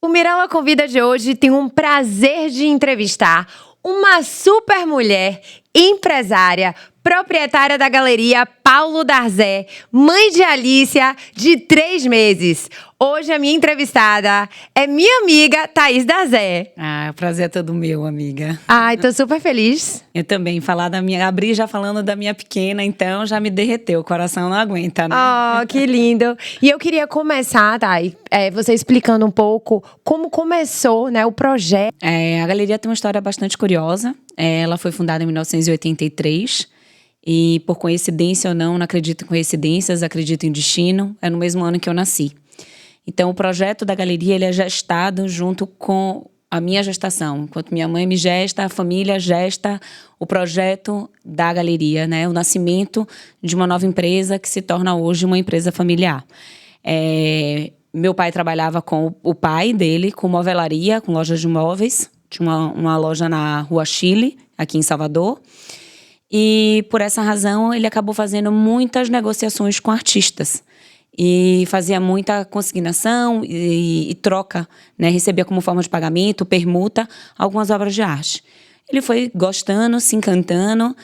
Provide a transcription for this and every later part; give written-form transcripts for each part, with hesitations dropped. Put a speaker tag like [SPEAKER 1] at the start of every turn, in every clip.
[SPEAKER 1] O Mirella Convida de hoje tem um prazer de entrevistar uma super mulher, empresária, proprietária da galeria Paulo Darzé, mãe de Alícia, de 3 meses. Hoje a minha entrevistada é minha amiga Thaís Darzé.
[SPEAKER 2] O prazer é todo meu, amiga.
[SPEAKER 1] Ai, tô super feliz.
[SPEAKER 2] Eu também, abri já falando da minha pequena, então já me derreteu, o coração não aguenta, né?
[SPEAKER 1] Oh, que lindo. E eu queria começar, Thay, você explicando um pouco como começou, né, o projeto.
[SPEAKER 2] A galeria tem uma história bastante curiosa. Ela foi fundada em 1983 e, por coincidência ou não acredito em coincidências, acredito em destino, é no mesmo ano que eu nasci. Então, o projeto da galeria ele é gestado junto com a minha gestação. Enquanto minha mãe me gesta, a família gesta o projeto da galeria, né? O nascimento de uma nova empresa que se torna hoje uma empresa familiar. Meu pai trabalhava com o pai dele, com movelaria, com lojas de móveis. Tinha uma loja na Rua Chile, aqui em Salvador. E, por essa razão, ele acabou fazendo muitas negociações com artistas. E fazia muita consignação e troca, né? Recebia como forma de pagamento, permuta, algumas obras de arte. Ele foi gostando, se encantando,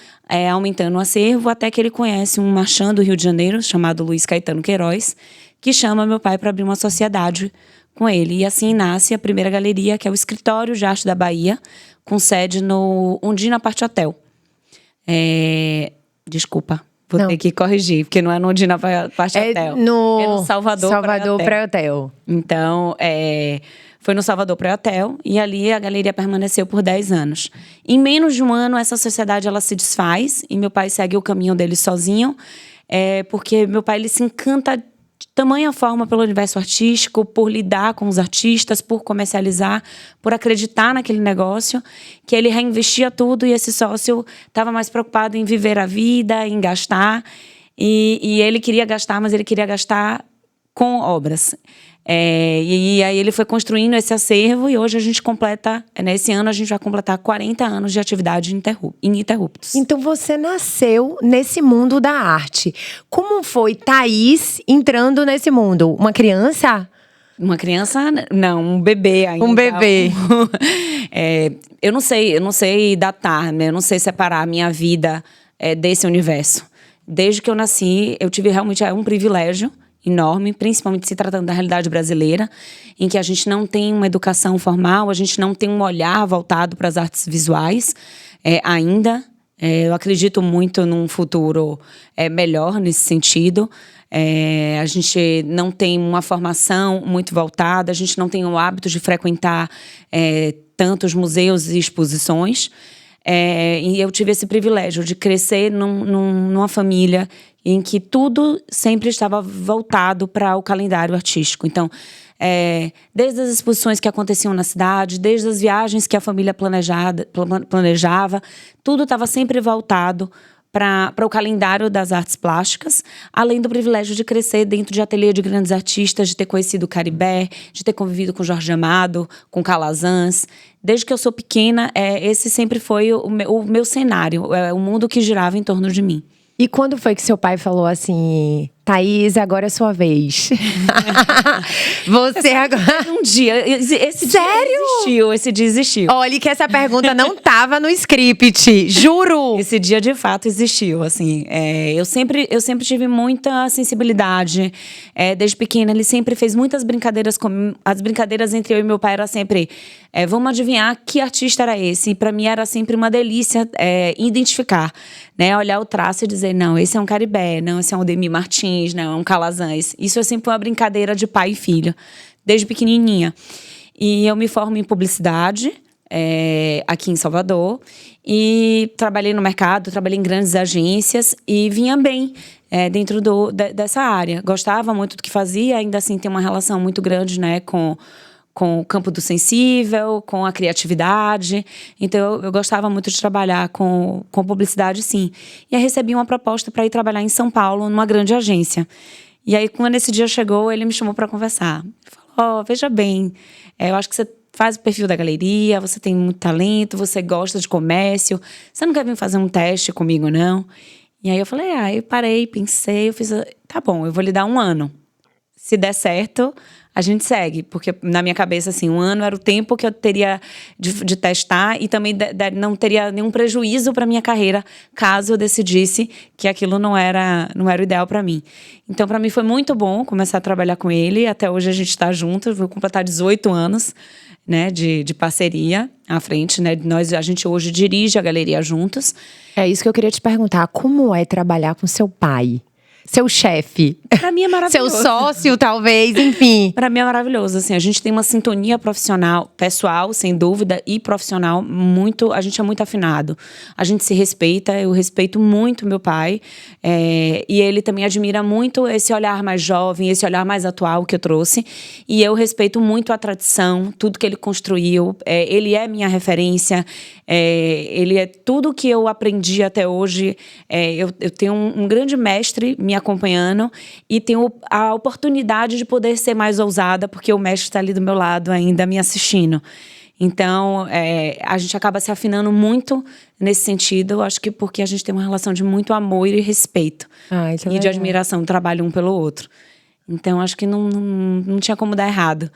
[SPEAKER 2] aumentando o acervo, até que ele conhece um marchand do Rio de Janeiro, chamado Luiz Caetano Queiroz, que chama meu pai para abrir uma sociedade com ele. E assim nasce a primeira galeria, que é o Escritório de Arte da Bahia, com sede no Undina Party Hotel. Desculpa. Vou ter que corrigir, porque não é no Undina Party Hotel. É no Salvador
[SPEAKER 1] Pré-Hotel.
[SPEAKER 2] Então, foi no Salvador Pré-Hotel e ali a galeria permaneceu por 10 anos. Em menos de um ano, essa sociedade ela se desfaz e meu pai segue o caminho dele sozinho, porque meu pai ele se encanta de tamanha forma pelo universo artístico, por lidar com os artistas, por comercializar, por acreditar naquele negócio, que ele reinvestia tudo e esse sócio estava mais preocupado em viver a vida, em gastar. E ele queria gastar, mas ele queria gastar com obras. E aí ele foi construindo esse acervo e hoje a gente completa, nesse ano a gente vai completar 40 anos de atividade ininterruptos.
[SPEAKER 1] Então você nasceu nesse mundo da arte. Como foi Thaís entrando nesse mundo? Uma criança?
[SPEAKER 2] Uma criança, não, um bebê ainda.
[SPEAKER 1] Um bebê.
[SPEAKER 2] Eu não sei datar, né? Eu não sei separar a minha vida desse universo. Desde que eu nasci, eu tive realmente um privilégio enorme, principalmente se tratando da realidade brasileira, em que a gente não tem uma educação formal, a gente não tem um olhar voltado para as artes visuais ainda. Eu acredito muito num futuro melhor nesse sentido. A gente não tem uma formação muito voltada, a gente não tem o hábito de frequentar tantos museus e exposições. E eu tive esse privilégio de crescer numa família em que tudo sempre estava voltado para o calendário artístico. Então, desde as exposições que aconteciam na cidade, desde as viagens que a família planejava, tudo estava sempre voltado para o calendário das artes plásticas, além do privilégio de crescer dentro de ateliê de grandes artistas, de ter conhecido o Caribé, de ter convivido com Jorge Amado, com Calazans. Desde que eu sou pequena, esse sempre foi o meu cenário, o mundo que girava em torno de mim.
[SPEAKER 1] E quando foi que seu pai falou assim: Thaís, agora é sua vez? Você agora.
[SPEAKER 2] Um dia. Esse
[SPEAKER 1] Sério?
[SPEAKER 2] Esse dia existiu.
[SPEAKER 1] Olha, que essa pergunta não tava no script, juro.
[SPEAKER 2] Esse dia de fato existiu, assim. Eu sempre tive muita sensibilidade. Desde pequena, ele sempre fez muitas brincadeiras comigo. As brincadeiras entre eu e meu pai era sempre: vamos adivinhar que artista era esse? E para mim era sempre uma delícia identificar, né? Olhar o traço e dizer: não, esse é um Caribé, não, esse é um Ademir Martins, não, é um Calazans. Isso é sempre uma brincadeira de pai e filho, desde pequenininha. E eu me formo em publicidade, aqui em Salvador, e trabalhei no mercado, trabalhei em grandes agências e vinha bem dentro dessa área. Gostava muito do que fazia, ainda assim tem uma relação muito grande, né, com o campo do sensível, com a criatividade. Então, eu gostava muito de trabalhar com publicidade, sim. E aí, recebi uma proposta para ir trabalhar em São Paulo, numa grande agência. E aí, quando esse dia chegou, ele me chamou para conversar. Ele falou: veja bem, eu acho que você faz o perfil da galeria, você tem muito talento, você gosta de comércio, você não quer vir fazer um teste comigo, não? E aí, eu falei: eu parei, pensei, eu fiz: tá bom, eu vou lhe dar 1 ano. Se der certo, a gente segue. Porque na minha cabeça, assim, 1 ano era o tempo que eu teria de testar e também não teria nenhum prejuízo para minha carreira caso eu decidisse que aquilo não era o ideal para mim. Então, para mim foi muito bom começar a trabalhar com ele. Até hoje a gente está junto, vou completar 18 anos, né, de parceria à frente, né? A gente hoje dirige a galeria juntos.
[SPEAKER 1] É isso que eu queria te perguntar. Como é trabalhar com seu pai? Seu chefe?
[SPEAKER 2] Pra mim é maravilhoso.
[SPEAKER 1] Seu sócio, talvez, enfim.
[SPEAKER 2] Pra mim é maravilhoso, assim, a gente tem uma sintonia profissional, pessoal, sem dúvida, e profissional a gente é muito afinado. A gente se respeita, eu respeito muito meu pai, e ele também admira muito esse olhar mais jovem, esse olhar mais atual que eu trouxe, e eu respeito muito a tradição, tudo que ele construiu, ele é minha referência, ele é tudo que eu aprendi até hoje, eu tenho um grande mestre me acompanhando e tenho a oportunidade de poder ser mais ousada, porque o mestre está ali do meu lado ainda me assistindo. Então, a gente acaba se afinando muito nesse sentido, acho que porque a gente tem uma relação de muito amor e respeito. E de admiração do trabalho um pelo outro. Então, acho que não tinha como dar errado.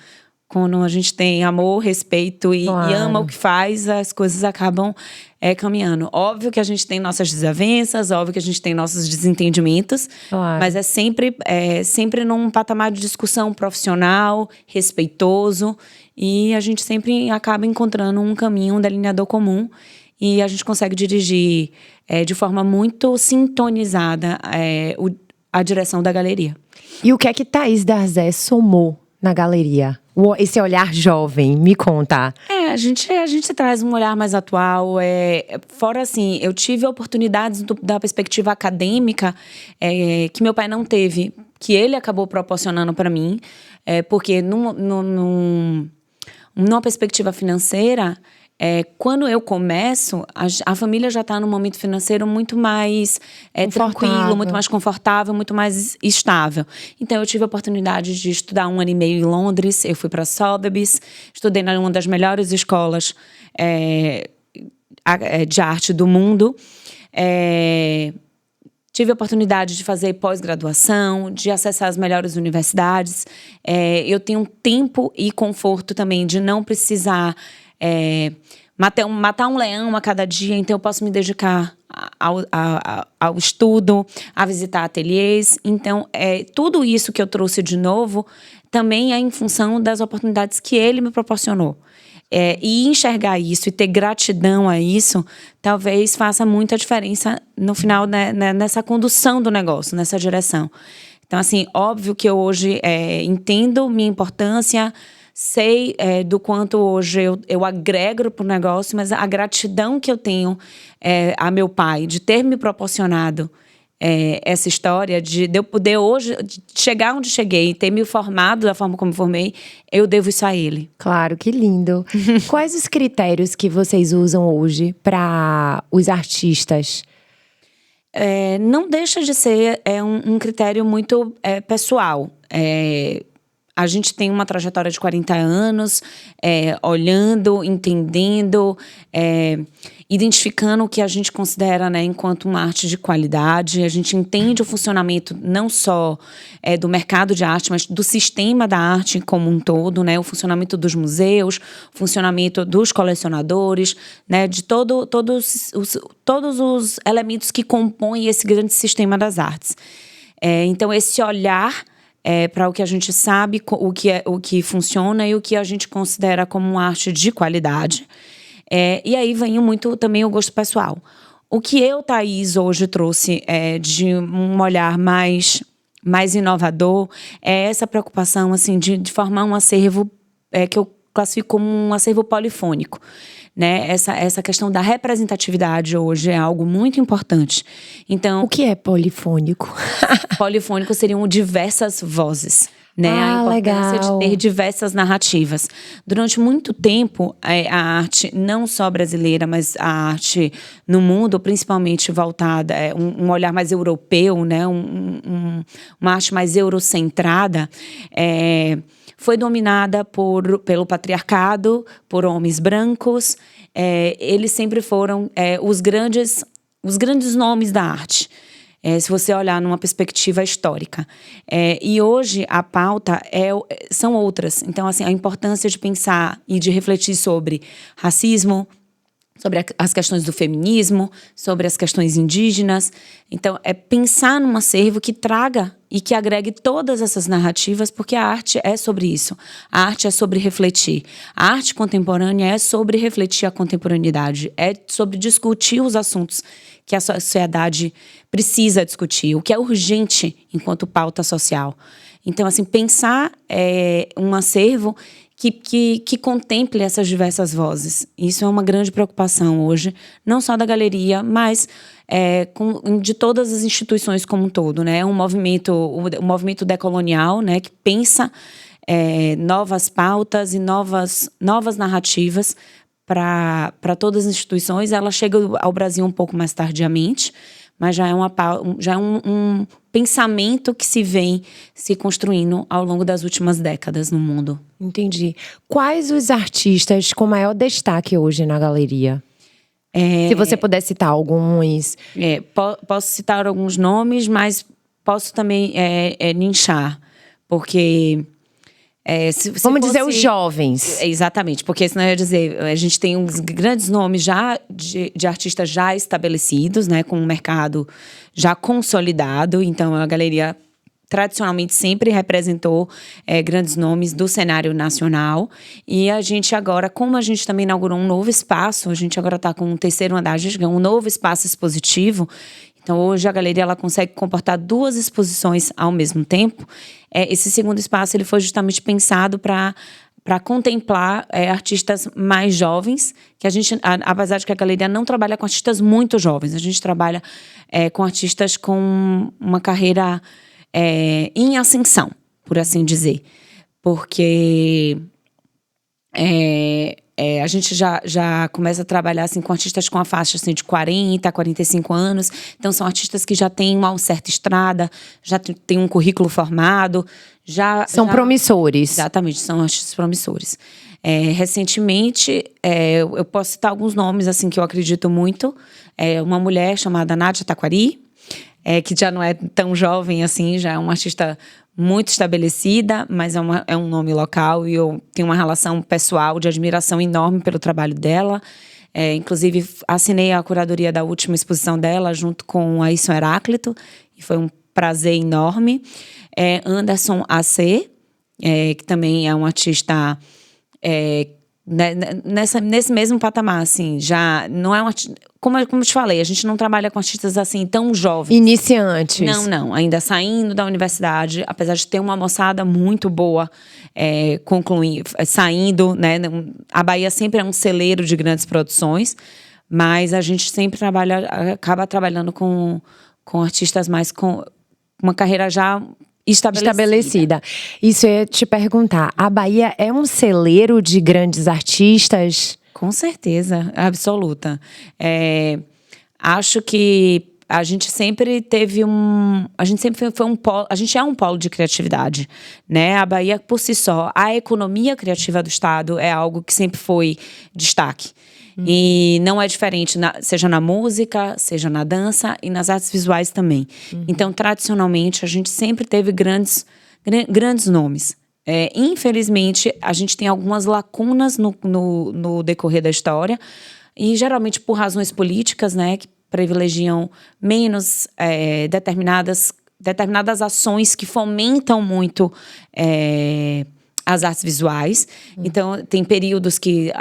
[SPEAKER 2] Quando a gente tem amor, respeito e ama o que faz, as coisas acabam caminhando. Óbvio que a gente tem nossas desavenças, óbvio que a gente tem nossos desentendimentos, mas é sempre num patamar de discussão profissional, respeitoso, e a gente sempre acaba encontrando um caminho, um delineador comum, e a gente consegue dirigir de forma muito sintonizada a direção da galeria.
[SPEAKER 1] E o que é que Thaís Darzé somou na galeria? Esse olhar jovem, me conta.
[SPEAKER 2] A gente traz um olhar mais atual. Fora assim, eu tive oportunidades da perspectiva acadêmica que meu pai não teve, que ele acabou proporcionando para mim, porque numa perspectiva financeira, quando eu começo, a família já está num momento financeiro muito mais tranquilo, muito mais confortável, muito mais estável. Então, eu tive a oportunidade de estudar 1 ano e meio em Londres. Eu fui para Sotheby's, estudei em uma das melhores escolas de arte do mundo. Tive a oportunidade de fazer pós-graduação, de acessar as melhores universidades. Eu tenho tempo e conforto também de não precisar matar um leão a cada dia, então eu posso me dedicar ao estudo, a visitar ateliês. Então, tudo isso que eu trouxe de novo também é em função das oportunidades que ele me proporcionou. E enxergar isso e ter gratidão a isso, talvez faça muita diferença no final, né, nessa condução do negócio, nessa direção. Então, assim, óbvio que eu hoje entendo minha importância, sei do quanto hoje eu agrego para o negócio, mas a gratidão que eu tenho a meu pai de ter me proporcionado essa história, de eu poder hoje chegar onde cheguei, ter me formado da forma como me formei, eu devo isso a ele.
[SPEAKER 1] Claro, que lindo. Quais os critérios que vocês usam hoje para os artistas?
[SPEAKER 2] Não deixa de ser um critério muito pessoal. A gente tem uma trajetória de 40 anos, olhando, entendendo, identificando o que a gente considera, né, enquanto uma arte de qualidade. A gente entende o funcionamento não só do mercado de arte, mas do sistema da arte como um todo, né, o funcionamento dos museus, o funcionamento dos colecionadores, né, de todos os elementos que compõem esse grande sistema das artes. Então, esse olhar para o que a gente sabe, o que funciona e o que a gente considera como uma arte de qualidade. E aí vem muito também o gosto pessoal. O que eu, Thaís, hoje trouxe de um olhar mais inovador é essa preocupação assim, de formar um acervo que eu classifico como um acervo polifônico. Né? Essa questão da representatividade hoje é algo muito importante. Então,
[SPEAKER 1] o que é polifônico?
[SPEAKER 2] Polifônico seriam diversas vozes. Né? A importância
[SPEAKER 1] legal.
[SPEAKER 2] de ter diversas narrativas. Durante muito tempo, a arte, não só brasileira, mas a arte no mundo, principalmente voltada, um olhar mais europeu, né? Uma arte mais eurocentrada, foi dominada pelo patriarcado, por homens brancos. Eles sempre foram os grandes nomes da arte. se você olhar numa perspectiva histórica. E hoje a pauta são outras. Então, assim, a importância de pensar e de refletir sobre racismo, sobre as questões do feminismo, sobre as questões indígenas. Então, é pensar num acervo que traga e que agregue todas essas narrativas, porque a arte é sobre isso. A arte é sobre refletir. A arte contemporânea é sobre refletir a contemporaneidade, é sobre discutir os assuntos que a sociedade precisa discutir, o que é urgente enquanto pauta social. Então, assim, pensar um acervo que contemple essas diversas vozes. Isso é uma grande preocupação hoje, não só da galeria, mas de todas as instituições como um todo, né? O movimento decolonial, né, que pensa novas pautas e novas narrativas para todas as instituições. Ela chega ao Brasil um pouco mais tardiamente, mas já é um pensamento que se vem se construindo ao longo das últimas décadas no mundo.
[SPEAKER 1] Entendi. Quais os artistas com maior destaque hoje na galeria? Se você puder citar alguns.
[SPEAKER 2] Posso citar alguns nomes, mas posso também nichar, porque...
[SPEAKER 1] Vamos dizer os jovens.
[SPEAKER 2] Exatamente, porque senão eu ia dizer, a gente tem uns grandes nomes já de artistas já estabelecidos, né, com um mercado já consolidado. Então, a galeria tradicionalmente sempre representou grandes nomes do cenário nacional. E a gente agora, como a gente também inaugurou um novo espaço, a gente agora está com um terceiro andar, a gente ganhou um novo espaço expositivo. Então, hoje a galeria ela consegue comportar 2 exposições ao mesmo tempo. Esse segundo espaço ele foi justamente pensado para contemplar artistas mais jovens, que a gente, apesar de que a galeria não trabalha com artistas muito jovens, a gente trabalha com artistas com uma carreira em ascensão, por assim dizer. Porque a gente já começa a trabalhar assim, com artistas com a faixa assim, de 40, 45 anos. Então, são artistas que já têm uma certa estrada, já têm um currículo formado.
[SPEAKER 1] São promissores.
[SPEAKER 2] Exatamente, são artistas promissores. Recentemente, eu posso citar alguns nomes assim, que eu acredito muito. Uma mulher chamada Nádia Taquari, que já não é tão jovem assim, já é uma artista muito estabelecida, mas é um nome local e eu tenho uma relação pessoal de admiração enorme pelo trabalho dela. Inclusive, assinei a curadoria da última exposição dela junto com a Aisson Heráclito e foi um prazer enorme. Anderson AC, que também é um artista nesse mesmo patamar, assim, já não é um artista... Como eu te falei, a gente não trabalha com artistas assim tão jovens.
[SPEAKER 1] Iniciantes.
[SPEAKER 2] Não. Ainda saindo da universidade, apesar de ter uma moçada muito boa saindo, né? A Bahia sempre é um celeiro de grandes produções, mas a gente sempre acaba trabalhando com artistas mais com uma carreira já estabelecida.
[SPEAKER 1] Isso eu ia te perguntar. A Bahia é um celeiro de grandes artistas?
[SPEAKER 2] Com certeza, absoluta. Acho que a gente sempre teve a gente sempre foi um polo, a gente é um polo de criatividade, né? A Bahia, por si só, a economia criativa do estado é algo que sempre foi destaque. E não é diferente, seja na música, seja na dança e nas artes visuais também. Então, tradicionalmente, a gente sempre teve grandes nomes. Infelizmente, a gente tem algumas lacunas no decorrer da história, e geralmente por razões políticas, né, que privilegiam menos determinadas ações que fomentam muito as artes visuais. Então, tem períodos que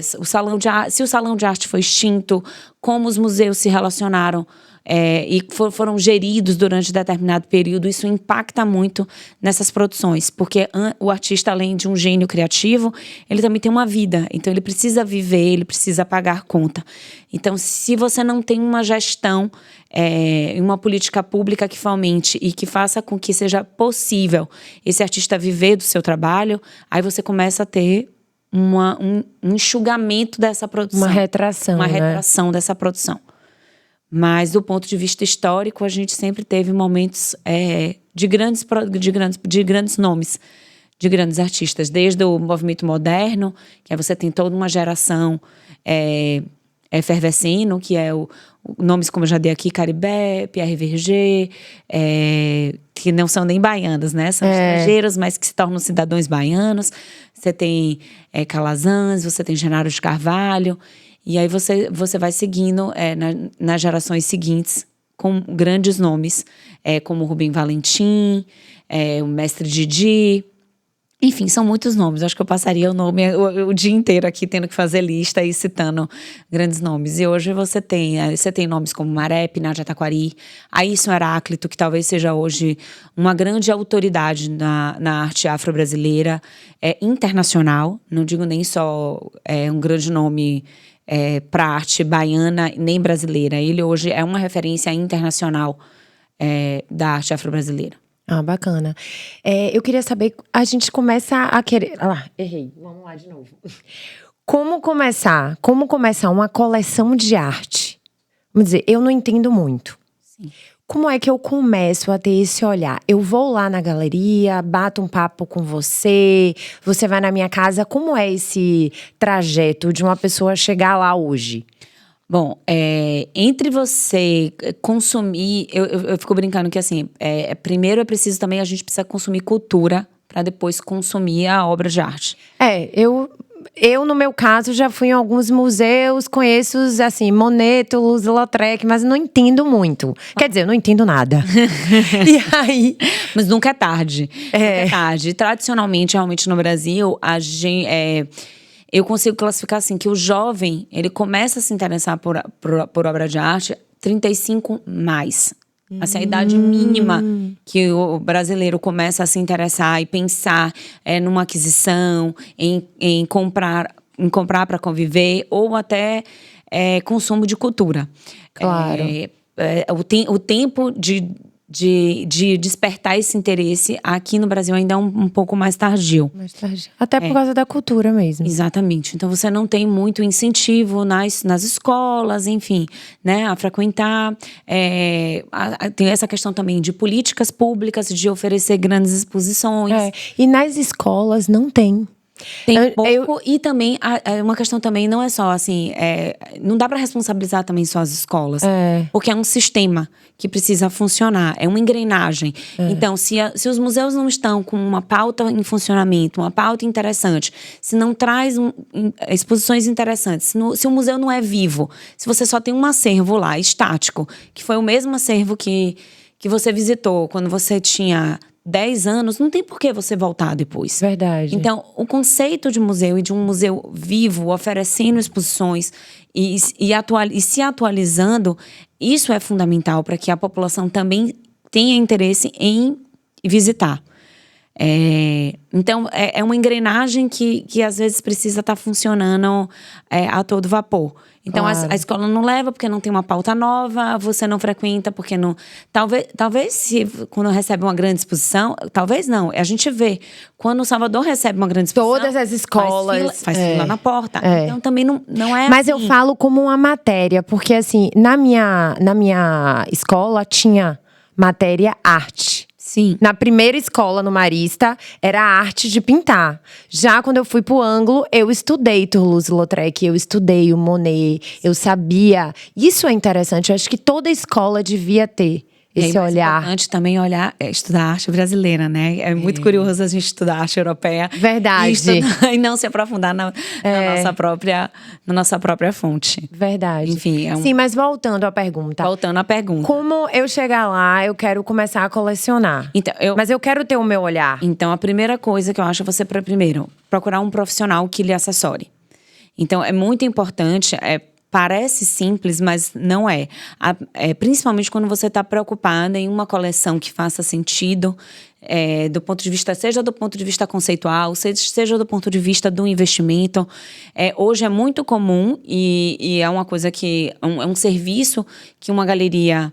[SPEAKER 2] se o salão de arte foi extinto, como os museus se relacionaram e foram geridos durante determinado período, isso impacta muito nessas produções, porque o artista, além de um gênio criativo, ele também tem uma vida, então ele precisa viver, ele precisa pagar conta. Então, se você não tem uma gestão, uma política pública que fomente e que faça com que seja possível esse artista viver do seu trabalho, aí você começa a ter um enxugamento dessa produção.
[SPEAKER 1] Uma retração
[SPEAKER 2] dessa produção. Mas, do ponto de vista histórico, a gente sempre teve momentos de grandes nomes, de grandes artistas. Desde o movimento moderno, que você tem toda uma geração Fervescendo, que é nomes como eu já dei aqui, Caribé, Pierre Verger, que não são nem baianas, né? São estrangeiros, mas que se tornam cidadãos baianos. Você tem Calazans, você tem Genaro de Carvalho. E aí você vai seguindo nas gerações seguintes com grandes nomes, como Rubem Valentim, o Mestre Didi. Enfim, são muitos nomes. Acho que eu passaria o dia inteiro aqui tendo que fazer lista e citando grandes nomes. E hoje você tem nomes como Maré, Nádia Taquari, Aísson Heráclito, que talvez seja hoje uma grande autoridade na arte afro-brasileira, internacional. Não digo nem só um grande nome para a arte baiana, nem brasileira. Ele hoje é uma referência internacional da arte afro-brasileira.
[SPEAKER 1] Ah, bacana. Eu queria saber, a gente começa a querer... errei. Vamos lá de novo. Como começar uma coleção de arte? Vamos dizer, eu não entendo muito.
[SPEAKER 2] Sim.
[SPEAKER 1] Como é que eu começo a ter esse olhar? Eu vou lá na galeria, bato um papo com você vai na minha casa. Como é esse trajeto de uma pessoa chegar lá hoje?
[SPEAKER 2] Bom, entre você consumir… Eu fico brincando que, assim, primeiro preciso também… A gente precisa consumir cultura para depois consumir a obra de arte.
[SPEAKER 1] Eu, no meu caso, já fui em alguns museus, conheço, assim, Monet, Toulouse-Lautrec, mas não entendo muito. Quer dizer, eu não entendo nada. E aí…
[SPEAKER 2] Mas nunca é tarde. Nunca é tarde. Tradicionalmente, realmente, no Brasil, eu consigo classificar assim, que o jovem, ele começa a se interessar por obra de arte 35 mais. Assim, a idade mínima que o brasileiro começa a se interessar e pensar numa aquisição, em comprar para conviver, ou até consumo de cultura.
[SPEAKER 1] Claro.
[SPEAKER 2] O tempo de despertar esse interesse aqui no Brasil ainda é um pouco mais tardio.
[SPEAKER 1] Até por causa da cultura mesmo.
[SPEAKER 2] Exatamente. Então, você não tem muito incentivo nas escolas, enfim, né, a frequentar. Tem essa questão também de políticas públicas, de oferecer grandes exposições.
[SPEAKER 1] E nas escolas não tem.
[SPEAKER 2] Tem pouco, e também, uma questão também não é só assim, não dá para responsabilizar também só as escolas, porque é um sistema que precisa funcionar, é uma engrenagem. Então, se os museus não estão com uma pauta em funcionamento, uma pauta interessante, se não traz exposições interessantes, se o museu não é vivo, se você só tem um acervo lá, estático, que foi o mesmo acervo que você visitou quando você tinha 10 anos, não tem por que você voltar depois.
[SPEAKER 1] Verdade.
[SPEAKER 2] Então, o conceito de museu e de um museu vivo, oferecendo exposições e se atualizando, isso é fundamental para que a população também tenha interesse em visitar. Então, é uma engrenagem que às vezes precisa estar funcionando a todo vapor. Então,
[SPEAKER 1] claro.
[SPEAKER 2] a escola não leva porque não tem uma pauta nova, você não frequenta porque não… Talvez quando recebe uma grande exposição, talvez não, a gente vê. Quando o Salvador recebe uma grande exposição…
[SPEAKER 1] Todas as escolas…
[SPEAKER 2] Faz fila na porta. Então, também não é
[SPEAKER 1] Mas
[SPEAKER 2] assim.
[SPEAKER 1] eu falo como uma matéria, porque assim, na minha escola tinha matéria arte.
[SPEAKER 2] Sim.
[SPEAKER 1] Na primeira escola, no Marista, era a arte de pintar. Já quando eu fui pro Ângulo, eu estudei Toulouse-Lautrec, eu estudei o Monet, eu sabia. Isso é interessante, eu acho que toda escola devia ter esse olhar.
[SPEAKER 2] É importante também estudar arte brasileira, né? É muito curioso a gente estudar arte europeia.
[SPEAKER 1] Verdade.
[SPEAKER 2] E não se aprofundar na nossa própria fonte.
[SPEAKER 1] Verdade.
[SPEAKER 2] Enfim,
[SPEAKER 1] Sim, mas voltando à pergunta.
[SPEAKER 2] Voltando à pergunta.
[SPEAKER 1] Como eu chegar lá, eu quero começar a colecionar.
[SPEAKER 2] Então,
[SPEAKER 1] mas eu quero ter o meu olhar.
[SPEAKER 2] Então, a primeira coisa que eu acho é você, primeiro, procurar um profissional que lhe assessore. Então, é muito importante… Parece simples, mas não é. Principalmente quando você está preocupada em uma coleção que faça sentido, do ponto de vista, seja do ponto de vista conceitual, seja do ponto de vista do investimento. Hoje é muito comum e é uma coisa que… É um serviço que uma galeria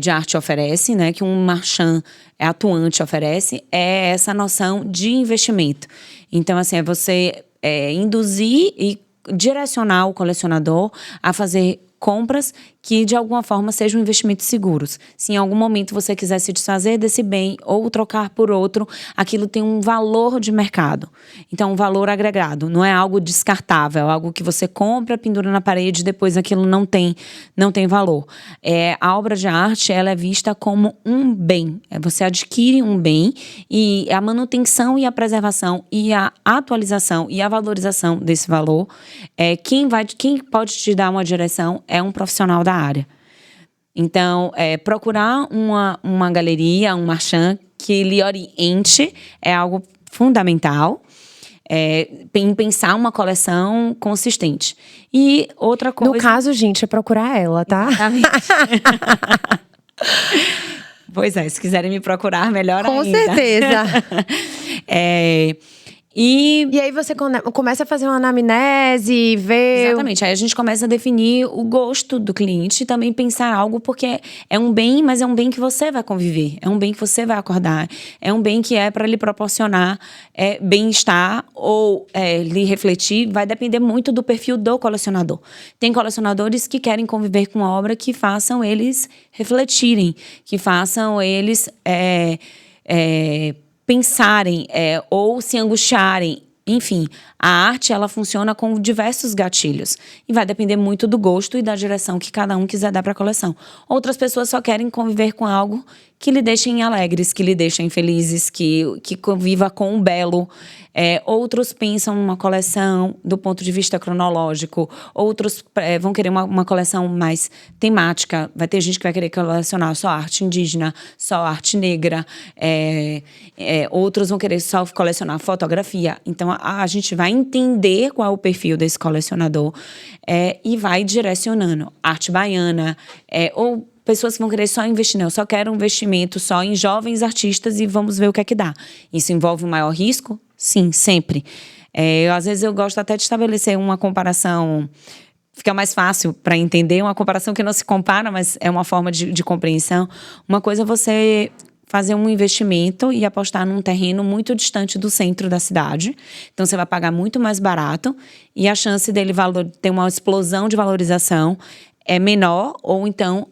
[SPEAKER 2] de arte oferece, né, que um marchand atuante oferece, é essa noção de investimento. Então, assim, é você induzir e direcionar o colecionador a fazer compras que de alguma forma sejam investimentos seguros. Se em algum momento você quiser se desfazer desse bem ou trocar por outro, aquilo tem um valor de mercado. Então, um valor agregado, não é algo descartável, é algo que você compra, pendura na parede e depois aquilo não tem valor. A obra de arte, ela é vista como um bem. Você adquire um bem e a manutenção e a preservação e a atualização e a valorização desse valor, quem pode te dar uma direção é um profissional da área. Então, procurar uma galeria, um marchand que lhe oriente é algo fundamental. Em pensar uma coleção consistente. E outra coisa...
[SPEAKER 1] No caso, gente, é procurar ela, tá?
[SPEAKER 2] Exatamente. Pois se quiserem me procurar, melhor
[SPEAKER 1] Com
[SPEAKER 2] ainda.
[SPEAKER 1] Com certeza. E aí você começa a fazer uma anamnese, ver…
[SPEAKER 2] Exatamente. Aí a gente começa a definir o gosto do cliente e também pensar algo, porque é um bem, mas é um bem que você vai conviver. É um bem que você vai acordar. É um bem que é para lhe proporcionar bem-estar ou lhe refletir. Vai depender muito do perfil do colecionador. Tem colecionadores que querem conviver com a obra que façam eles refletirem, que façam eles… pensarem ou se angustiarem. Enfim, a arte, ela funciona com diversos gatilhos. E vai depender muito do gosto e da direção que cada um quiser dar para a coleção. Outras pessoas só querem conviver com algo que lhe deixem alegres, que lhe deixem felizes, que conviva com o belo. Outros pensam numa coleção do ponto de vista cronológico. Outros vão querer uma coleção mais temática. Vai ter gente que vai querer colecionar só arte indígena, só arte negra. Outros vão querer só colecionar fotografia. Então, a gente vai entender qual é o perfil desse colecionador e vai direcionando. Arte baiana, ou pessoas que vão querer só investir, eu só quero um investimento só em jovens artistas e vamos ver o que é que dá. Isso envolve um maior risco? Sim, sempre. Às vezes eu gosto até de estabelecer uma comparação, fica mais fácil para entender, uma comparação que não se compara, mas é uma forma de compreensão. Uma coisa é você fazer um investimento e apostar num terreno muito distante do centro da cidade. Então, você vai pagar muito mais barato e a chance dele ter uma explosão de valorização é menor ou então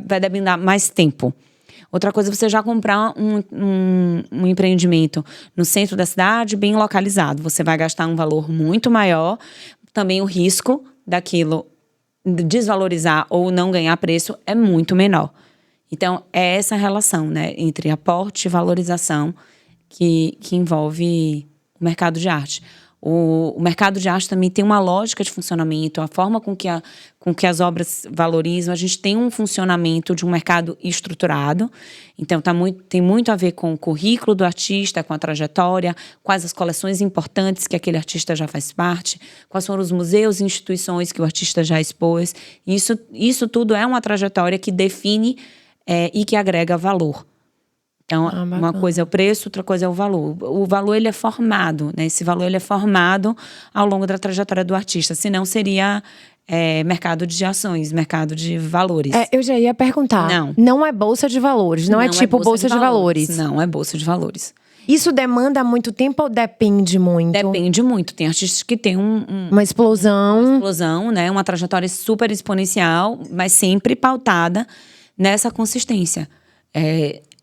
[SPEAKER 2] vai demandar mais tempo. Outra coisa é você já comprar um empreendimento no centro da cidade, bem localizado. Você vai gastar um valor muito maior. Também o risco daquilo desvalorizar ou não ganhar preço é muito menor. Então, é essa relação, né, entre aporte e valorização que envolve o mercado de arte. O mercado de arte também tem uma lógica de funcionamento, a forma com que as obras valorizam. A gente tem um funcionamento de um mercado estruturado. Então, tem muito a ver com o currículo do artista, com a trajetória, quais as coleções importantes que aquele artista já faz parte, quais foram os museus e instituições que o artista já expôs. Isso tudo é uma trajetória que define e que agrega valor. Então, uma coisa é o preço, outra coisa é o valor. O valor, ele é formado, né? Esse valor, ele é formado ao longo da trajetória do artista. Senão, seria mercado de ações, mercado de valores.
[SPEAKER 1] Eu já ia perguntar. Não é bolsa de valores, não é tipo bolsa de valores.
[SPEAKER 2] Não, é bolsa de valores.
[SPEAKER 1] Isso demanda muito tempo ou depende muito?
[SPEAKER 2] Depende muito. Tem artistas que têm
[SPEAKER 1] uma explosão.
[SPEAKER 2] Uma explosão, né? Uma trajetória super exponencial, mas sempre pautada nessa consistência.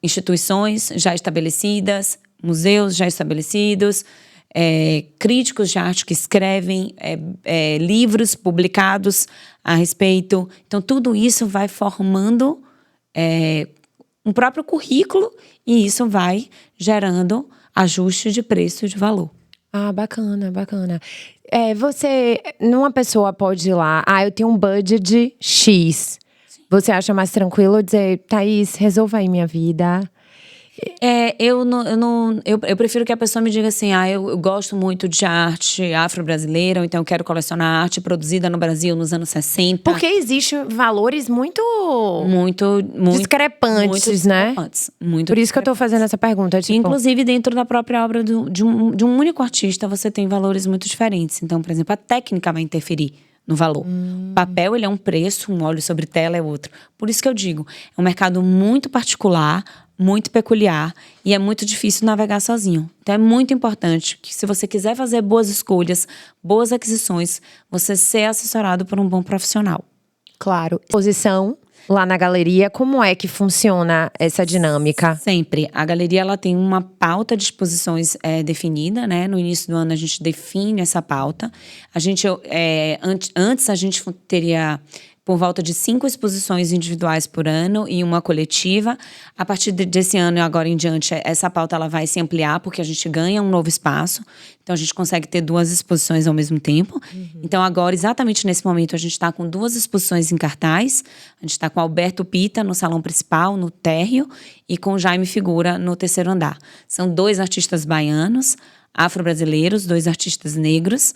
[SPEAKER 2] Instituições já estabelecidas, museus já estabelecidos, críticos de arte que escrevem livros publicados a respeito. Então, tudo isso vai formando um próprio currículo e isso vai gerando ajuste de preço e de valor.
[SPEAKER 1] Ah, bacana, bacana. Uma pessoa pode ir lá, eu tenho um budget de X. Você acha mais tranquilo dizer, Thaís, resolva aí minha vida?
[SPEAKER 2] Eu prefiro que a pessoa me diga assim, eu gosto muito de arte afro-brasileira, ou então eu quero colecionar arte produzida no Brasil nos anos 60.
[SPEAKER 1] Porque existem valores muito discrepantes, né? Por isso que eu tô fazendo essa pergunta. Tipo…
[SPEAKER 2] Inclusive, dentro da própria obra de um único artista, você tem valores muito diferentes. Então, por exemplo, a técnica vai interferir no valor. O papel, ele é um preço, um óleo sobre tela é outro. Por isso que eu digo, é um mercado muito particular, muito peculiar e é muito difícil navegar sozinho. Então, é muito importante que, se você quiser fazer boas escolhas, boas aquisições, você ser assessorado por um bom profissional.
[SPEAKER 1] Claro. Exposição lá na galeria, como é que funciona essa dinâmica?
[SPEAKER 2] Sempre. A galeria ela tem uma pauta de exposições definida, né? No início do ano a gente define essa pauta. A gente, antes a gente teria por volta de 5 exposições individuais por ano e uma coletiva. A partir desse ano e agora em diante, essa pauta ela vai se ampliar, porque a gente ganha um novo espaço. Então, a gente consegue ter 2 exposições ao mesmo tempo. Então, agora, exatamente nesse momento, a gente está com 2 exposições em cartaz. A gente está com Alberto Pita no salão principal, no térreo, e com Jaime Figura no terceiro andar. São 2 artistas baianos, afro-brasileiros, 2 artistas negros.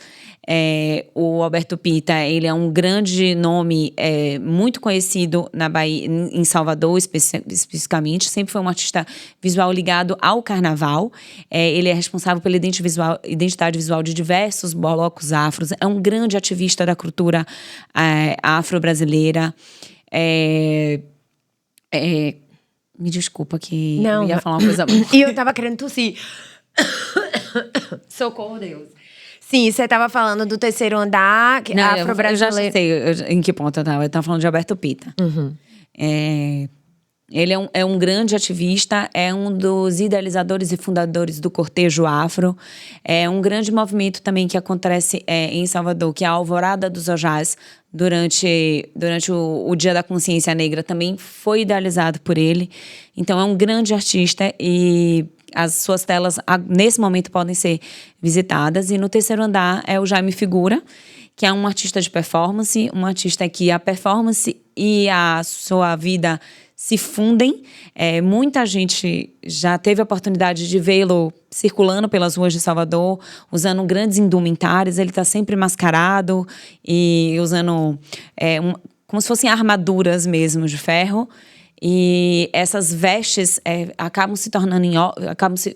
[SPEAKER 2] O Alberto Pita, ele é um grande nome, muito conhecido na Bahia, em Salvador especificamente. Sempre foi um artista visual ligado ao carnaval. Ele é responsável pela identidade visual de diversos blocos afros. É um grande ativista da cultura afro-brasileira. Me desculpa que
[SPEAKER 1] Não,
[SPEAKER 2] eu ia falar uma coisa...
[SPEAKER 1] E eu tava querendo tossir. Socorro, Deus. Sim, você estava falando do terceiro andar, afro-brasileiro.
[SPEAKER 2] Eu já sei em que ponto eu estava. Eu estava falando de Alberto Pita. Ele é um grande ativista, é um dos idealizadores e fundadores do Cortejo Afro. É um grande movimento também que acontece em Salvador, que é a Alvorada dos Ojás, durante o Dia da Consciência Negra, também foi idealizado por ele. Então, é um grande artista e as suas telas, nesse momento, podem ser visitadas. E no terceiro andar é o Jaime Figura, que é um artista de performance, um artista que a performance e a sua vida se fundem. Muita gente já teve a oportunidade de vê-lo circulando pelas ruas de Salvador, usando grandes indumentários. Ele está sempre mascarado e usando como se fossem armaduras mesmo de ferro. E essas vestes acabam se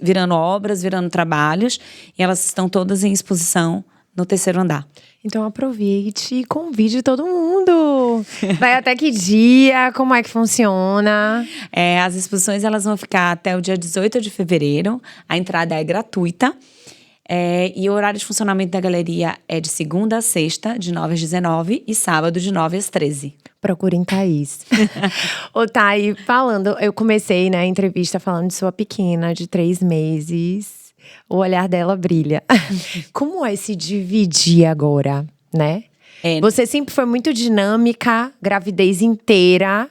[SPEAKER 2] virando obras, virando trabalhos, e elas estão todas em exposição no terceiro andar.
[SPEAKER 1] Então aproveite e convide todo mundo. Vai até que dia? Como é que funciona?
[SPEAKER 2] As exposições elas vão ficar até o dia 18 de fevereiro. A entrada é gratuita. E o horário de funcionamento da galeria é de segunda a sexta, de 9 às 19, e sábado, de 9 às 13.
[SPEAKER 1] Procurem Thaís. Ô, Thaís, eu comecei, né, a entrevista falando de sua pequena, de 3 meses. O olhar dela brilha. Como é se dividir agora, né? Você sempre foi muito dinâmica, gravidez inteira.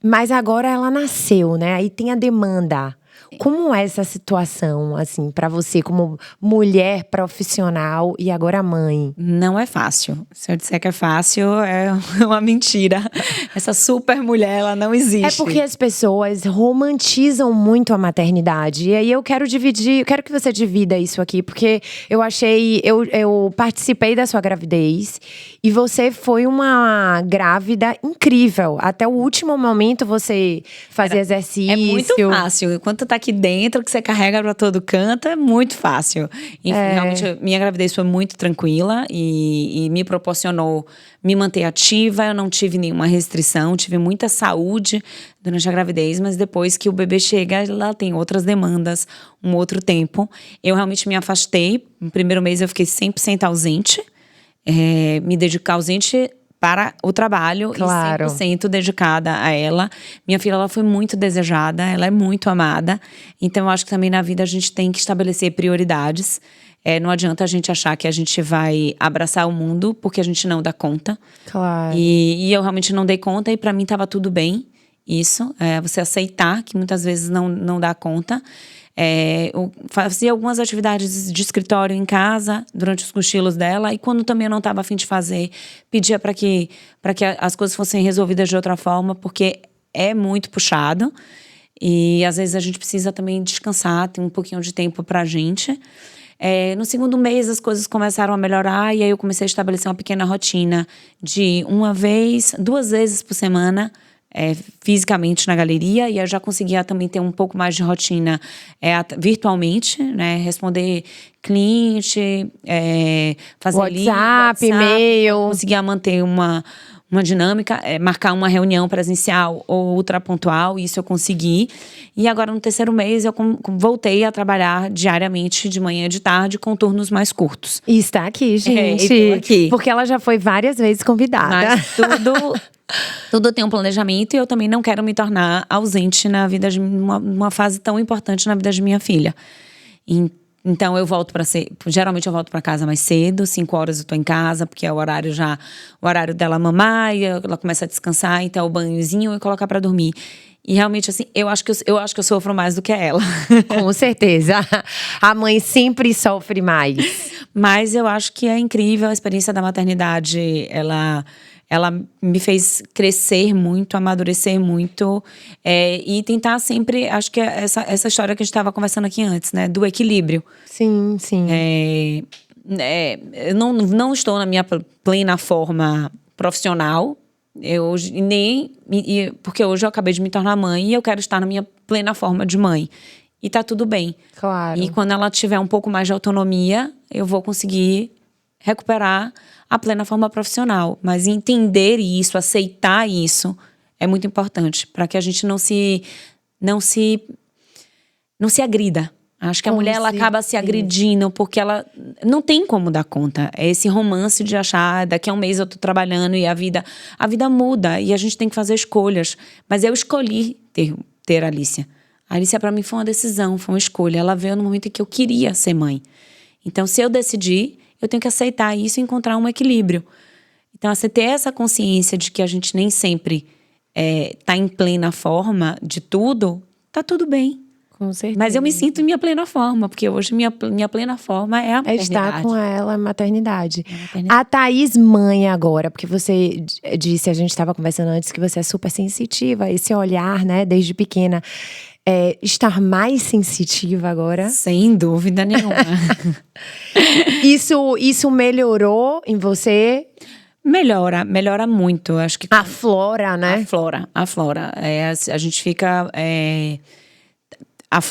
[SPEAKER 1] Mas agora ela nasceu, né? Aí tem a demanda. Como é essa situação, assim, pra você como mulher profissional e agora mãe?
[SPEAKER 2] Não é fácil. Se eu disser que é fácil, é uma mentira. Essa super mulher, ela não existe.
[SPEAKER 1] É porque as pessoas romantizam muito a maternidade. E aí eu quero que você divida isso aqui, porque eu participei da sua gravidez e você foi uma grávida incrível. Até o último momento você fazia exercício.
[SPEAKER 2] É muito fácil. Enquanto tá aqui dentro, que você carrega pra todo canto, é muito fácil. Enfim, realmente, minha gravidez foi muito tranquila e me proporcionou me manter ativa. Eu não tive nenhuma restrição, tive muita saúde durante a gravidez, mas depois que o bebê chega, ela tem outras demandas, um outro tempo. Eu realmente me afastei. No primeiro mês eu fiquei 100% ausente. Me dedicar ausente para o trabalho,
[SPEAKER 1] claro.
[SPEAKER 2] E 100% dedicada a ela. Minha filha, ela foi muito desejada, ela é muito amada. Então, eu acho que também na vida a gente tem que estabelecer prioridades. Não adianta a gente achar que a gente vai abraçar o mundo, porque a gente não dá conta.
[SPEAKER 1] Claro.
[SPEAKER 2] E eu realmente não dei conta, e para mim estava tudo bem. Isso, você aceitar que muitas vezes não dá conta. Eu fazia algumas atividades de escritório em casa durante os cochilos dela, e quando também eu não estava a fim de fazer, pedia para que as coisas fossem resolvidas de outra forma, porque é muito puxado e às vezes a gente precisa também descansar, ter um pouquinho de tempo pra gente. No segundo mês as coisas começaram a melhorar, e aí eu comecei a estabelecer uma pequena rotina de 2 vezes por semana, fisicamente na galeria, e eu já conseguia também ter um pouco mais de rotina virtualmente, né? Responder cliente, fazer
[SPEAKER 1] WhatsApp, e-mail.
[SPEAKER 2] conseguia manter uma dinâmica, marcar uma reunião presencial ou ultrapontual, isso eu consegui. E agora, no terceiro mês, eu voltei a trabalhar diariamente, de manhã e de tarde, com turnos mais curtos.
[SPEAKER 1] E está aqui, gente.
[SPEAKER 2] Estou aqui.
[SPEAKER 1] Porque ela já foi várias vezes convidada.
[SPEAKER 2] Mas tudo tem um planejamento, e eu também não quero me tornar ausente na vida de uma fase tão importante na vida de minha filha. Então geralmente eu volto para casa mais cedo, 5 horas eu tô em casa, porque é o horário dela mamar, e ela começa a descansar, então o banhozinho e colocar para dormir. E realmente, assim, eu acho que eu sofro mais do que ela.
[SPEAKER 1] Com certeza. A mãe sempre sofre mais.
[SPEAKER 2] Mas eu acho que é incrível a experiência da maternidade. Ela me fez crescer muito, amadurecer muito, e tentar sempre, acho que é essa história que a gente estava conversando aqui antes, né, do equilíbrio.
[SPEAKER 1] Sim.
[SPEAKER 2] Eu não estou na minha plena forma profissional, porque hoje eu acabei de me tornar mãe e eu quero estar na minha plena forma de mãe. E tá tudo bem.
[SPEAKER 1] Claro.
[SPEAKER 2] E quando ela tiver um pouco mais de autonomia, eu vou conseguir recuperar a plena forma profissional. Mas entender isso, aceitar isso, é muito importante para que a gente não se agrida. Acho que a mulher ela acaba se agredindo porque ela não tem como dar conta. É esse romance de achar, daqui a um mês eu tô trabalhando e a vida muda e a gente tem que fazer escolhas. Mas eu escolhi ter a Alicia. A Alicia para mim foi uma decisão, foi uma escolha. Ela veio no momento em que eu queria ser mãe. Então, se eu decidir, eu tenho que aceitar isso e encontrar um equilíbrio. Então, você ter essa consciência de que a gente nem sempre tá em plena forma de tudo, tá tudo bem.
[SPEAKER 1] Com certeza.
[SPEAKER 2] Mas eu me sinto em minha plena forma, porque hoje minha plena forma é a maternidade.
[SPEAKER 1] Estar com ela, a maternidade. A Thaís mãe agora, porque você disse, a gente estava conversando antes, que você é super sensitiva, esse olhar, né, desde pequena. Estar mais sensitiva agora?
[SPEAKER 2] Sem dúvida nenhuma.
[SPEAKER 1] Isso melhorou em você?
[SPEAKER 2] Melhora muito. Acho que
[SPEAKER 1] aflora, né?
[SPEAKER 2] Aflora. A gente fica…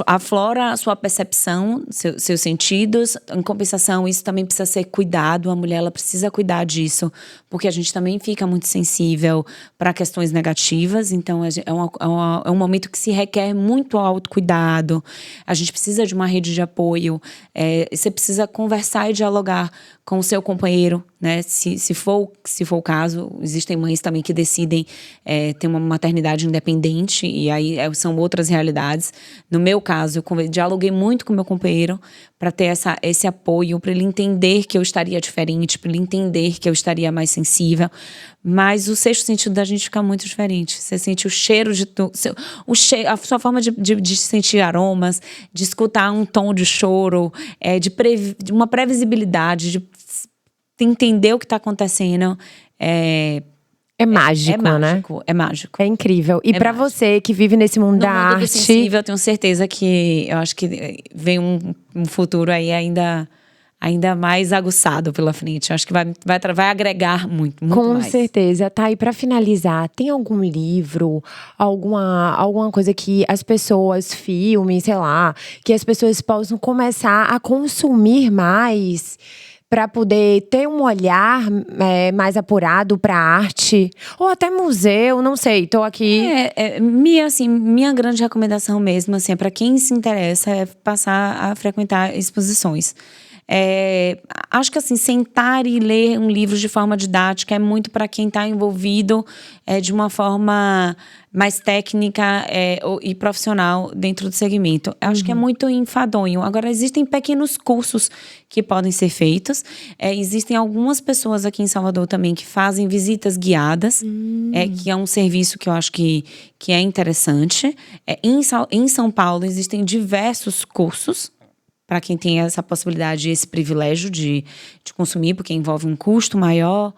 [SPEAKER 2] aflora a sua percepção, seus sentidos. Em compensação, isso também precisa ser cuidado. A mulher ela precisa cuidar disso, porque a gente também fica muito sensível para questões negativas. Então, é um momento que se requer muito autocuidado. A gente precisa de uma rede de apoio. Você precisa conversar e dialogar com o seu companheiro, né? Se for o caso, existem mães também que decidem ter uma maternidade independente, e aí são outras realidades. No meu caso, eu dialoguei muito com o meu companheiro para ter esse apoio, para ele entender que eu estaria diferente, para ele entender que eu estaria mais sensível. Mas o sexto sentido da gente fica muito diferente. Você sente o cheiro de tudo, a sua forma de sentir aromas, de escutar um tom de choro, de uma previsibilidade, de entender o que está acontecendo.
[SPEAKER 1] É mágico, né?
[SPEAKER 2] É mágico.
[SPEAKER 1] É incrível. E para você que vive nesse mundo da arte… No mundo
[SPEAKER 2] sensível, eu tenho certeza que… Eu acho que vem um futuro aí ainda mais aguçado pela frente. Eu acho que vai agregar muito mais.
[SPEAKER 1] Com certeza. Tá, e para finalizar, tem algum livro, alguma coisa que as pessoas, filmes, sei lá, que as pessoas possam começar a consumir mais… para poder ter um olhar mais apurado para a arte? Ou até museu, não sei, tô aqui…
[SPEAKER 2] Minha grande recomendação mesmo, assim, para quem se interessa, é passar a frequentar exposições. Acho que assim, sentar e ler um livro de forma didática é muito para quem está envolvido de uma forma mais técnica e profissional dentro do segmento. Acho que é muito enfadonho. Agora, existem pequenos cursos que podem ser feitos. Existem algumas pessoas aqui em Salvador também que fazem visitas guiadas, que é um serviço que eu acho que é interessante. Em São Paulo, existem diversos cursos para quem tem essa possibilidade, esse privilégio de consumir, porque envolve um custo maior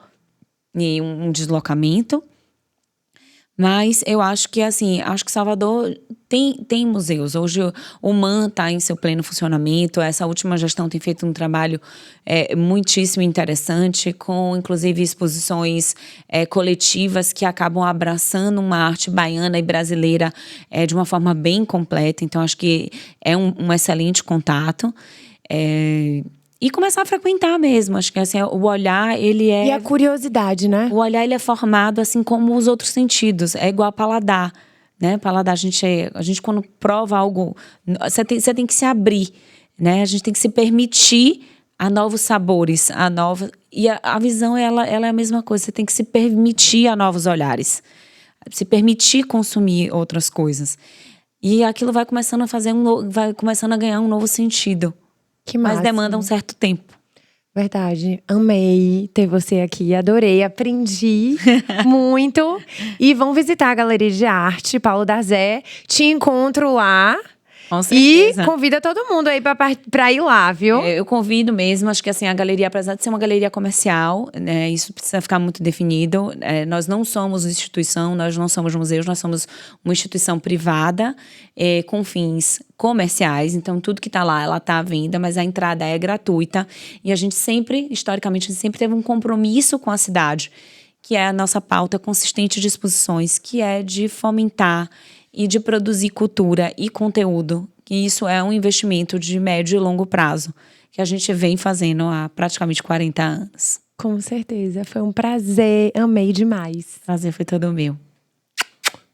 [SPEAKER 2] e um deslocamento. Mas eu acho que, assim, Salvador tem museus. Hoje o MAN está em seu pleno funcionamento. Essa última gestão tem feito um trabalho muitíssimo interessante, com, inclusive, exposições coletivas que acabam abraçando uma arte baiana e brasileira de uma forma bem completa. Então, acho que é um excelente contato. E começar a frequentar mesmo. Acho que assim, o olhar, ele é…
[SPEAKER 1] E a curiosidade, né?
[SPEAKER 2] O olhar, ele é formado assim como os outros sentidos. É igual a paladar, né? Paladar, a gente quando prova algo… Você tem que se abrir, né? A gente tem que se permitir a novos sabores, a novos… E a visão, ela é a mesma coisa. Você tem que se permitir a novos olhares. Se permitir consumir outras coisas. E aquilo vai começando a vai começando a ganhar um novo sentido.
[SPEAKER 1] Que massa.
[SPEAKER 2] Mas demanda um certo tempo.
[SPEAKER 1] Verdade. Amei ter você aqui. Adorei, aprendi muito. E vão visitar a Galeria de Arte, Paulo Darzé. Te encontro lá.
[SPEAKER 2] Com certeza.
[SPEAKER 1] E convida todo mundo aí pra ir lá, viu?
[SPEAKER 2] Eu convido mesmo. Acho que assim, a galeria, apesar de ser uma galeria comercial, né, isso precisa ficar muito definido. Nós não somos instituição, nós não somos museus, nós somos uma instituição privada com fins comerciais. Então, tudo que está lá, ela está à venda, mas a entrada é gratuita. E a gente sempre, historicamente, a gente sempre teve um compromisso com a cidade, que é a nossa pauta consistente de exposições, que é de fomentar e de produzir cultura e conteúdo. E isso é um investimento de médio e longo prazo, que a gente vem fazendo há praticamente 40 anos.
[SPEAKER 1] Com certeza. Foi um prazer. Amei demais.
[SPEAKER 2] Prazer foi todo meu.